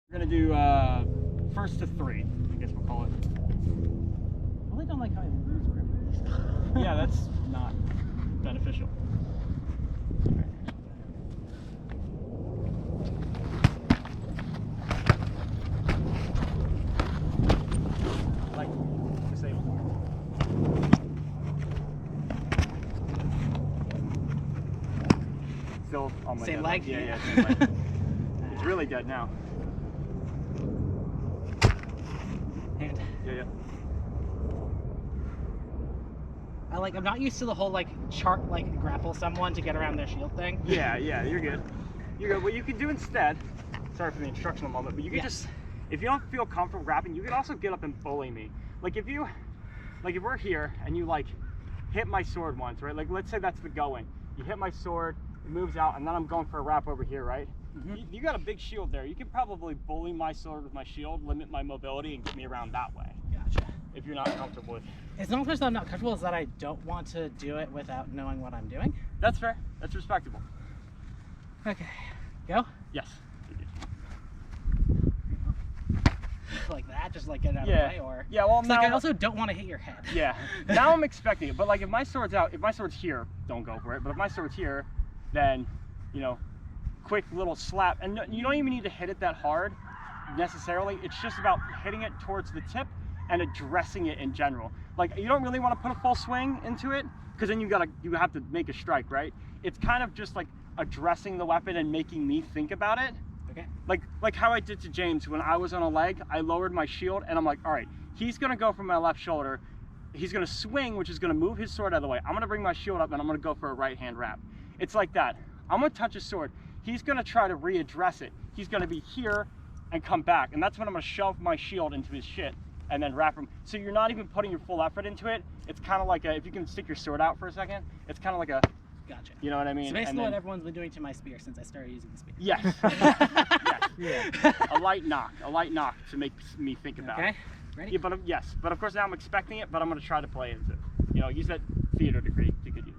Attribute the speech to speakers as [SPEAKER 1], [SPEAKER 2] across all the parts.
[SPEAKER 1] We're gonna do first to 3, I guess we'll call it.
[SPEAKER 2] I really don't like how I lose grip.
[SPEAKER 1] Yeah, that's not beneficial. Like, disable. Still on my
[SPEAKER 2] Same
[SPEAKER 1] dead
[SPEAKER 2] leg?
[SPEAKER 1] Yeah, same leg. It's really dead now.
[SPEAKER 2] Hand.
[SPEAKER 1] Yeah.
[SPEAKER 2] I'm not used to the whole grapple someone to get around their shield thing.
[SPEAKER 1] Yeah, you're good. You're good. What you can do instead, sorry for the instructional moment, but you can just, if you don't feel comfortable grappling, you can also get up and bully me. If we're here and you hit my sword once, right? Let's say that's the going. You hit my sword, it moves out, and then I'm going for a wrap over here, right? Mm-hmm. You got a big shield there. You can probably bully my sword with my shield, limit my mobility, and get me around that way.
[SPEAKER 2] Gotcha.
[SPEAKER 1] If you're not comfortable with it.
[SPEAKER 2] It's not that I'm not comfortable, it's that I don't want to do it without knowing what I'm doing.
[SPEAKER 1] That's fair. That's respectable.
[SPEAKER 2] Okay. Go?
[SPEAKER 1] Yes.
[SPEAKER 2] Like that? Just get out of the way? Or...
[SPEAKER 1] Yeah, well, now...
[SPEAKER 2] I also don't want to hit your head.
[SPEAKER 1] Yeah. Now I'm expecting it. But if my sword's out, if my sword's here, don't go for it. But if my sword's here, then, quick little slap. And you don't even need to hit it that hard, necessarily. It's just about hitting it towards the tip and addressing it in general. You don't really want to put a full swing into it, because then you have to make a strike, right? It's kind of just addressing the weapon and making me think about it.
[SPEAKER 2] Okay.
[SPEAKER 1] Like how I did to James when I was on a leg. I lowered my shield and I'm like, all right, he's gonna go for my left shoulder. He's gonna swing, which is gonna move his sword out of the way. I'm gonna bring my shield up and I'm gonna go for a right hand wrap. It's like that. I'm gonna touch his sword. He's gonna try to readdress it. He's gonna be here and come back, and that's when I'm gonna shove my shield into his shit and then wrap him. So you're not even putting your full effort into it. It's kind of like if you can stick your sword out for a second, it's kind of like a...
[SPEAKER 2] Gotcha.
[SPEAKER 1] You know what I mean?
[SPEAKER 2] So basically what everyone's been doing to my spear since I started using the spear.
[SPEAKER 1] Yes. Yes. Yeah. A light knock to make me think about it.
[SPEAKER 2] Okay, ready?
[SPEAKER 1] Yeah, but of course now I'm expecting it, but I'm gonna try to play into it. Use that theater degree you could use.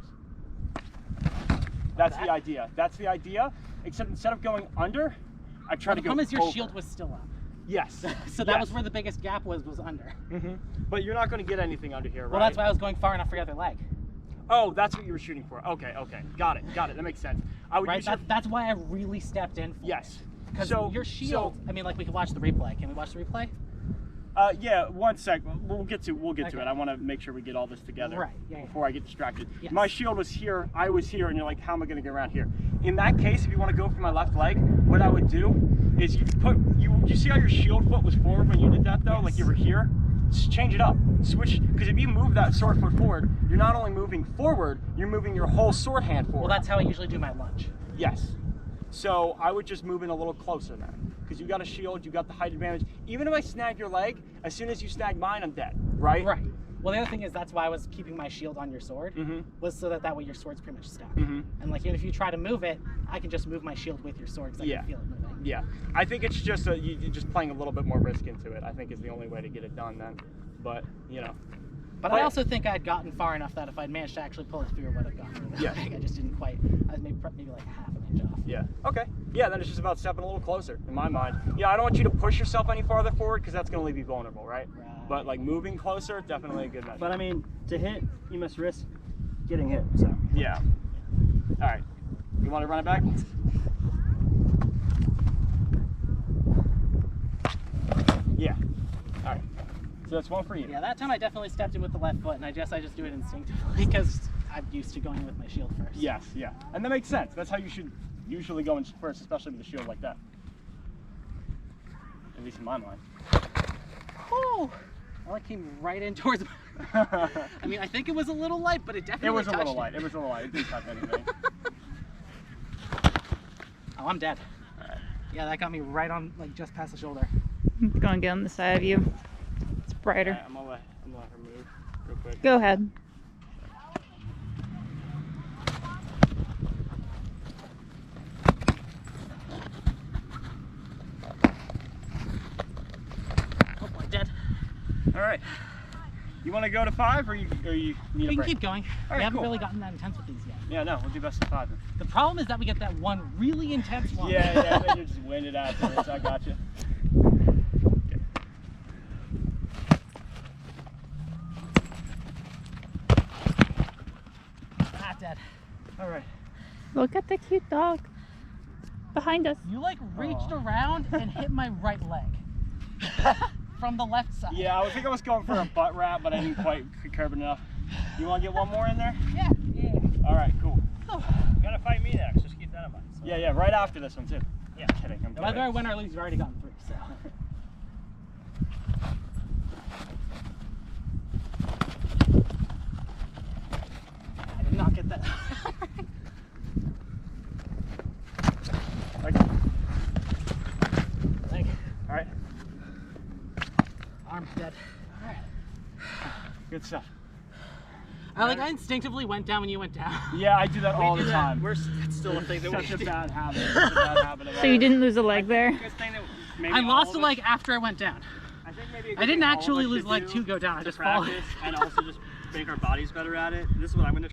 [SPEAKER 1] That's the idea. That's the idea, except instead of going under, I try to go over.
[SPEAKER 2] The problem is your shield was still up.
[SPEAKER 1] Yes.
[SPEAKER 2] So that was where the biggest gap was under.
[SPEAKER 1] Mm-hmm. But you're not gonna get anything under here, right?
[SPEAKER 2] Well, that's why I was going far enough for the other leg.
[SPEAKER 1] Oh, that's what you were shooting for. Okay. Got it. That makes sense. I would
[SPEAKER 2] that's why I really stepped in for
[SPEAKER 1] Yes.
[SPEAKER 2] Because your shield, we could watch the replay. Can we watch the replay?
[SPEAKER 1] Yeah, 1 sec. We'll get to it. I want to make sure we get all this together before I get distracted. Yes. My shield was here, I was here, and you're like, how am I going to get around here? In that case, if you want to go for my left leg, what I would do is you see how your shield foot was forward when you did that though? Yes. You were here? Just change it up. Switch, because if you move that sword foot forward, you're not only moving forward, you're moving your whole sword hand forward.
[SPEAKER 2] Well, that's how I usually do my lunge.
[SPEAKER 1] Yes. So I would just move in a little closer then, because you got a shield, you got the height advantage. Even if I snag your leg, as soon as you snag mine, I'm dead, right?
[SPEAKER 2] Right. Well, the other thing is that's why I was keeping my shield on your sword, was so that way your sword's pretty much stuck. And if you try to move it, I can just move my shield with your sword because I can feel it moving.
[SPEAKER 1] Yeah. I think it's just you're just playing a little bit more risk into it, I think is the only way to get it done then. But,
[SPEAKER 2] But I also think I'd gotten far enough that if I'd managed to actually pull it through, I would have gotten it. Yeah. I just didn't quite. I was maybe like half an inch off.
[SPEAKER 1] Yeah. Okay. Yeah, then it's just about stepping a little closer, in my mind. Yeah, I don't want you to push yourself any farther forward because that's going to leave you vulnerable, right? But moving closer, definitely a good measure.
[SPEAKER 3] But to hit, you must risk getting hit. So.
[SPEAKER 1] Yeah. All right. You want to run it back? Yeah. All right. So that's one for you.
[SPEAKER 2] Yeah, that time I definitely stepped in with the left foot, and I guess I just do it instinctively because I'm used to going with my shield first.
[SPEAKER 1] Yes, yeah. And that makes sense. That's how you should usually go in first, especially with a shield like that. At least in my mind.
[SPEAKER 2] Oh! Well, it came right in towards my... I think it was a little light, but it definitely touched
[SPEAKER 1] It was a little light. It didn't touch anything.
[SPEAKER 2] Oh, I'm dead.
[SPEAKER 1] All right.
[SPEAKER 2] Yeah, that got me right on, just past the shoulder.
[SPEAKER 4] I'm going to get on the side of you. It's brighter.
[SPEAKER 1] Right, I'm gonna let her move real quick.
[SPEAKER 4] Go ahead.
[SPEAKER 2] Oh boy, dead.
[SPEAKER 1] All right. You want to go to 5 or you need a break?
[SPEAKER 2] We can keep going.
[SPEAKER 1] Right,
[SPEAKER 2] we haven't really gotten that intense with these yet.
[SPEAKER 1] Yeah, no, we'll do best of 5 then.
[SPEAKER 2] The problem is that we get that one really intense one.
[SPEAKER 1] Yeah, then you're just winded afterwards. I got you.
[SPEAKER 4] Look at the cute dog behind us.
[SPEAKER 2] You like reached around and hit my right leg from the left side.
[SPEAKER 1] Yeah, I think I was going for a butt wrap, but I didn't quite curb it enough. You want to get one more in there?
[SPEAKER 2] Yeah.
[SPEAKER 1] All right, cool.
[SPEAKER 3] You gotta fight me next. Just keep that in mind. So.
[SPEAKER 1] Yeah, right after this one too.
[SPEAKER 3] Yeah.
[SPEAKER 1] I'm kidding. I'm
[SPEAKER 2] Whether I
[SPEAKER 1] kidding.
[SPEAKER 2] win or lose, you've already gotten 3. So. I did not get that.
[SPEAKER 1] Okay.
[SPEAKER 2] Leg.
[SPEAKER 1] All right.
[SPEAKER 2] Arm's dead. All right.
[SPEAKER 1] Good stuff.
[SPEAKER 2] I instinctively went down when you went down.
[SPEAKER 1] Yeah, I do that all the time.
[SPEAKER 3] It's still a thing that
[SPEAKER 1] Such
[SPEAKER 3] we
[SPEAKER 1] a
[SPEAKER 3] do.
[SPEAKER 1] bad habit. Such a bad habit of
[SPEAKER 4] So you didn't lose a leg there?
[SPEAKER 1] Good thing that maybe
[SPEAKER 2] I
[SPEAKER 1] all
[SPEAKER 2] lost
[SPEAKER 1] of
[SPEAKER 2] a
[SPEAKER 1] us-
[SPEAKER 2] leg after I went down.
[SPEAKER 1] I think maybe a good
[SPEAKER 2] I didn't
[SPEAKER 1] thing all of
[SPEAKER 2] actually
[SPEAKER 1] us
[SPEAKER 2] lose
[SPEAKER 1] should
[SPEAKER 2] leg
[SPEAKER 1] do
[SPEAKER 2] 2 go down. I
[SPEAKER 1] to
[SPEAKER 2] just followed.
[SPEAKER 1] practice and also just make our bodies better at it. This is what I'm going to